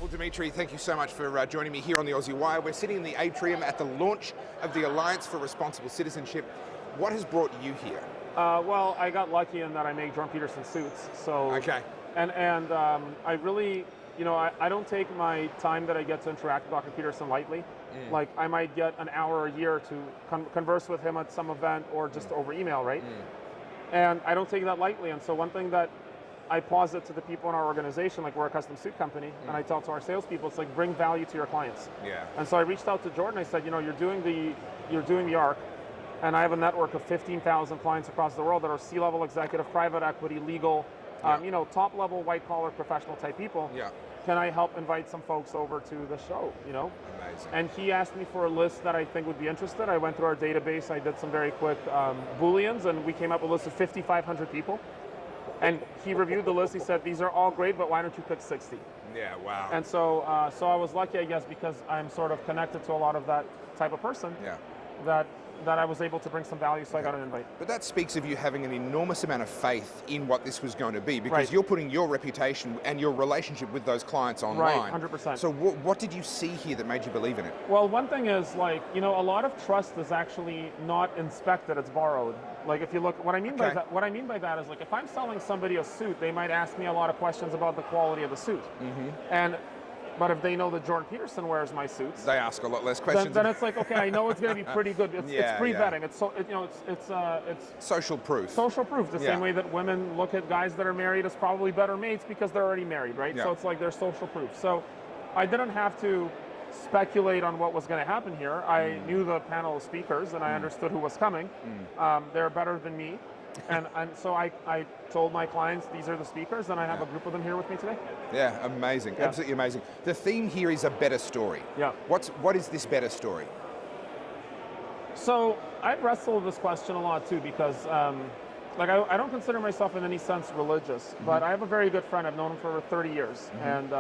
Well, Dimitri, thank you so much for joining me here on the Aussie Wire. We're sitting in the atrium at the launch of the Alliance for Responsible Citizenship. What has brought you here? Well, I got lucky in that I make Jordan Peterson suits. So Okay. And I really, I don't take my time that I get to interact with Dr. Peterson lightly. Like I might get an hour a year to converse with him at some event or just over email, right? And I don't take that lightly. And so one thing that I posit to the people in our organization, like we're a custom suit company, and I tell to our salespeople, it's like bring value to your clients. Yeah. And so I reached out to Jordan. I said, you're doing the ARC, and I have a network of 15,000 clients across the world that are C-level executive, private equity, legal, top-level white-collar professional type people. Yeah. Can I help invite some folks over to the show? Amazing. And he asked me for a list that I think would be interested. I went through our database. I did some very quick Booleans, and we came up with a list of 5,500 people. And he reviewed the list. He said, these are all great, but why don't you pick 60? Yeah, wow. And so I was lucky, I guess, because I'm sort of connected to a lot of that type of person. Yeah. That I was able to bring some value, so I got an invite. But that speaks of you having an enormous amount of faith in what this was going to be, because Right. you're putting your reputation and your relationship with those clients online. Right, 100%. So what did you see here that made you believe in it? Well, one thing is, a lot of trust is actually not inspected, it's borrowed. Like if you look, what I mean by that is, like, if I'm selling somebody a suit, they might ask me a lot of questions about the quality of the suit. But if they know that Jordan Peterson wears my suits, They ask a lot less questions. then it's like, okay, I know it's going to be pretty good. It's pre-vetting. Yeah. It's Social proof. social proof. The Yeah. same way that women look at guys that are married as probably better mates because they're already married, right? Yeah. So it's like they're social proof. So I didn't have to speculate on what was going to happen here. I knew the panel of speakers and I understood who was coming. They're better than me. And so I told my clients, these are the speakers, and I have a group of them here with me today. Yeah, amazing. Yeah. Absolutely amazing. The theme here is a better story. Yeah. What is this better story? So I've wrestled with this question a lot too, because I don't consider myself in any sense religious, but I have a very good friend. I've known him for over 30 years, and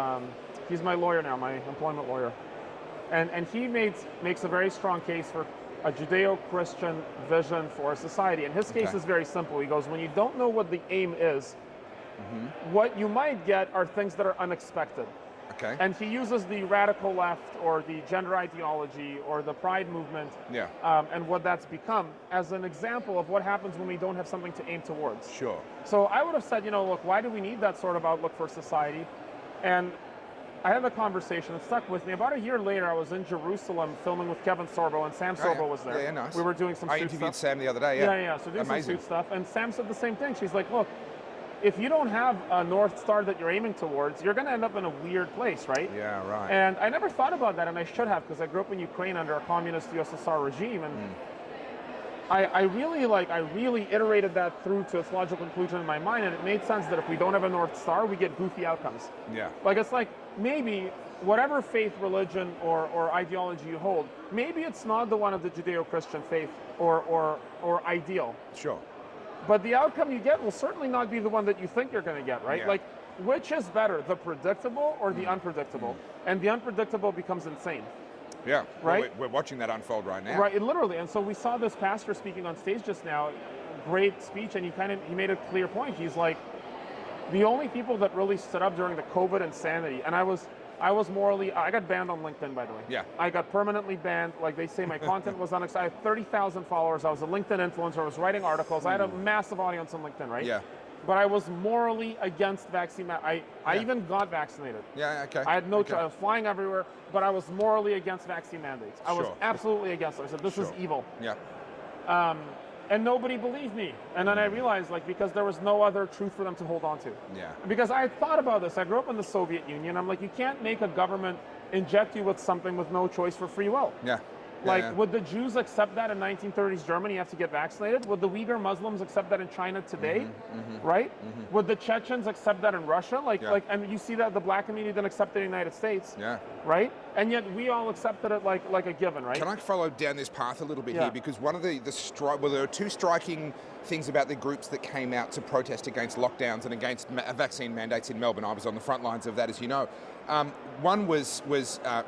he's my lawyer now, my employment lawyer. And he makes a very strong case for a Judeo-Christian vision for a society. And his case is very simple. He goes, when you don't know what the aim is, what you might get are things that are unexpected. Okay. And he uses the radical left or the gender ideology or the pride movement and what that's become as an example of what happens when we don't have something to aim towards. Sure. So I would have said, look, why do we need that sort of outlook for society? And I had a conversation, it stuck with me. About a year later, I was in Jerusalem filming with Kevin Sorbo, and Sam Sorbo was there. Yeah, nice. We were doing some I suit interviewed stuff. Sam the other day, So doing some Amazing. suit stuff, and Sam said the same thing. She's like, look, if you don't have a North Star that you're aiming towards, you're going to end up in a weird place, right? Yeah, right. And I never thought about that, and I should have, because I grew up in Ukraine under a communist USSR regime, and I really iterated that through to its logical conclusion in my mind, and it made sense that if we don't have a North Star, we get goofy outcomes. Yeah. Like, it's like, maybe whatever faith, religion, or ideology you hold, maybe it's not the one of the Judeo-Christian faith or ideal. Sure. But the outcome you get will certainly not be the one that you think you're going to get, right? Yeah. Like, which is better, the predictable or the unpredictable? And the unpredictable becomes insane. Yeah. Right? Well, we're watching that unfold right now. Right, literally. And so we saw this pastor speaking on stage just now, great speech, and he made a clear point. He's like, the only people that really stood up during the COVID insanity, and I was morally, I got banned on LinkedIn, by the way. Yeah. I got permanently banned. Like they say, my content was unacceptable. I had 30,000 followers. I was a LinkedIn influencer. I was writing articles. I had a massive audience on LinkedIn, right? Yeah. But I was morally against vaccine. I even got vaccinated. Yeah, okay. I had no Okay. choice. I was flying everywhere, but I was morally against vaccine mandates. I was Sure. absolutely against it. I said, this is evil. Yeah. And nobody believed me. And then I realized, because there was no other truth for them to hold on to. Yeah. Because I had thought about this. I grew up in the Soviet Union. I'm like, you can't make a government inject you with something with no choice for free will. Yeah. Would the Jews accept that in 1930s Germany? You have to get vaccinated. Would the Uyghur Muslims accept that in China today? Right? Would the Chechens accept that in Russia? And you see that the black community didn't accept it in the United States. Yeah. Right? And yet we all accepted it like a given, right? Can I follow down this path a little bit Yeah. here? Because one of there are two striking things about the groups that came out to protest against lockdowns and against vaccine mandates in Melbourne. I was on the front lines of that, as you know. One was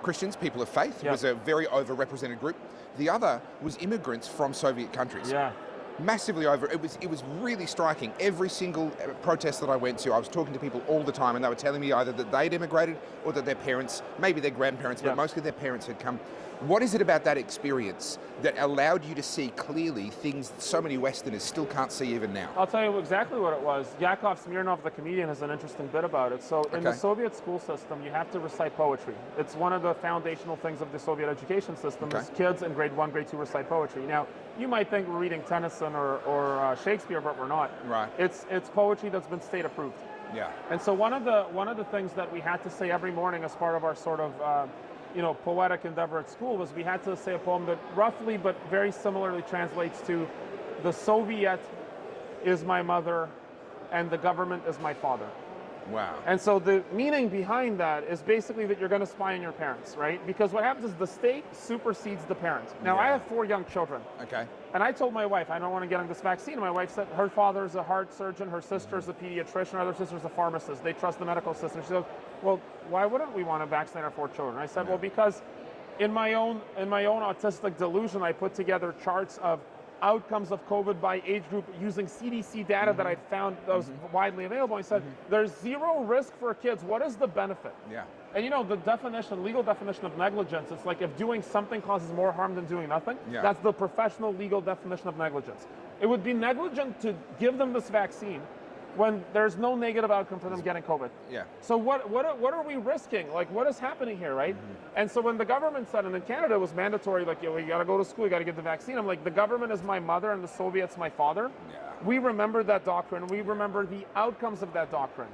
Christians, people of faith, Yeah. was a very overrepresented group. The other was immigrants from Soviet countries. Yeah. massively over. It was really striking. Every single protest that I went to, I was talking to people all the time, and they were telling me either that they'd immigrated or that their parents, maybe their grandparents, but mostly their parents had come. What is it about that experience that allowed you to see clearly things that so many Westerners still can't see even now? I'll tell you exactly what it was. Yakov Smirnov, the comedian, has an interesting bit about it. So in the Soviet school system, you have to recite poetry. It's one of the foundational things of the Soviet education system is kids in grade 1, grade 2 recite poetry. Now, you might think we're reading Tennyson or Shakespeare, but we're not. Right. It's poetry that's been state approved. Yeah. And so one of the things that we had to say every morning as part of our sort of poetic endeavor at school was we had to say a poem that roughly but very similarly translates to the Soviet is my mother and the government is my father. Wow. And so the meaning behind that is basically that you're going to spy on your parents, right? Because what happens is the state supersedes the parent. Now, I have 4 young children. Okay. And I told my wife, I don't want to get on this vaccine. And my wife said her father's a heart surgeon, her sister's a pediatrician, her other sister's a pharmacist. They trust the medical system. She goes, well, why wouldn't we want to vaccinate our 4 children? I said, well, because in my own autistic delusion, I put together charts of outcomes of COVID by age group using CDC data that I found that was widely available. I said, there's 0 risk for kids. What is the benefit? Yeah. And the legal definition of negligence, it's like if doing something causes more harm than doing nothing. Yeah. That's the professional legal definition of negligence. It would be negligent to give them this vaccine when there's no negative outcome for them getting COVID. Yeah. So what are we risking? Like, what is happening here, right? And so when the government said, and in Canada it was mandatory, like, you got to go to school, you got to get the vaccine. I'm like, the government is my mother and the Soviets my father. Yeah. We remember that doctrine. We remember the outcomes of that doctrine,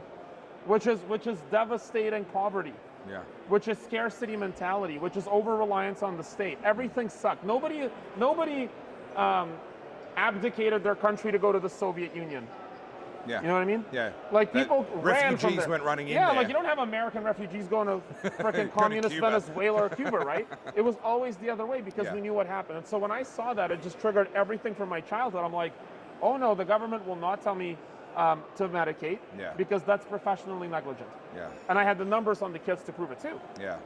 which is devastating poverty. Yeah. Which is scarcity mentality, which is over-reliance on the state. Everything sucked. Nobody abdicated their country to go to the Soviet Union. Yeah. You know what I mean? Yeah. Like people ran from refugees went running in there. there. Like you don't have American refugees going to freaking communist Venezuela or Cuba, right? It was always the other way because we knew what happened. And so when I saw that, it just triggered everything from my childhood. I'm like, oh no, the government will not tell me to medicate because that's professionally negligent. Yeah. And I had the numbers on the kids to prove it too. Yeah.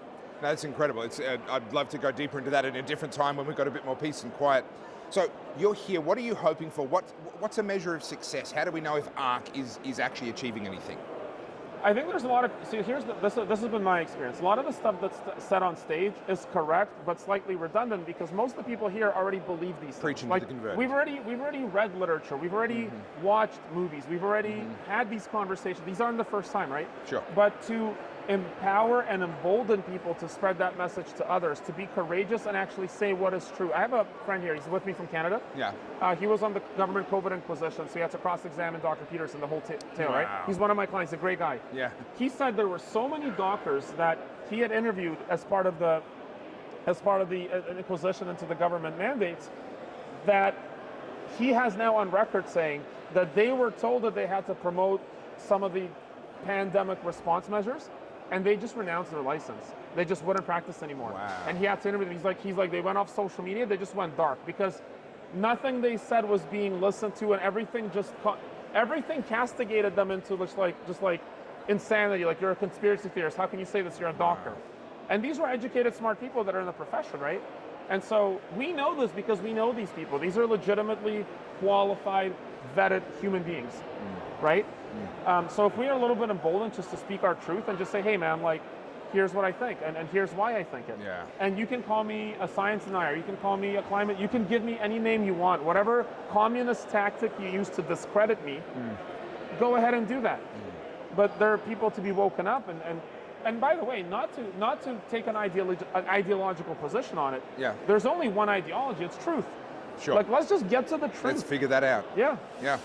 No, that's incredible. I'd love to go deeper into that at a different time when we've got a bit more peace and quiet. So you're here. What are you hoping for? What's a measure of success? How do we know if ARC is actually achieving anything? I think there's a lot of. See, this has been my experience. A lot of the stuff that's said on stage is correct, but slightly redundant because most of the people here already believe these things. Preaching to the converted. We've already read literature. We've already watched movies. We've already had these conversations. These aren't the first time, right? Sure. But to empower and embolden people to spread that message to others, to be courageous and actually say what is true. I have a friend here, he's with me from Canada. Yeah. He was on the government COVID Inquisition, so he had to cross-examine Dr. Peterson the whole tale, right? He's one of my clients, a great guy. Yeah. He said there were so many doctors that he had interviewed as part of the Inquisition into the government mandates that he has now on record saying that they were told that they had to promote some of the pandemic response measures, and they just renounced their license. They just wouldn't practice anymore. Wow. And he had to interview them. He's like, they went off social media, they just went dark because nothing they said was being listened to, and everything castigated them into just like insanity. Like, you're a conspiracy theorist. How can you say this? You're a doctor. Wow. And these were educated, smart people that are in the profession, right? And so we know this because we know these people. These are legitimately qualified, vetted human beings, right? So if we are a little bit emboldened just to speak our truth and just say, hey man, like, here's what I think, and here's why I think it. Yeah. And you can call me a science denier, you can call me a climate, you can give me any name you want. Whatever communist tactic you use to discredit me, go ahead and do that. But there are people to be woken up, and by the way, not to take an ideological position on it. Yeah. There's only one ideology, it's truth. Sure. Like, let's just get to the truth. Let's figure that out. Yeah. Yeah.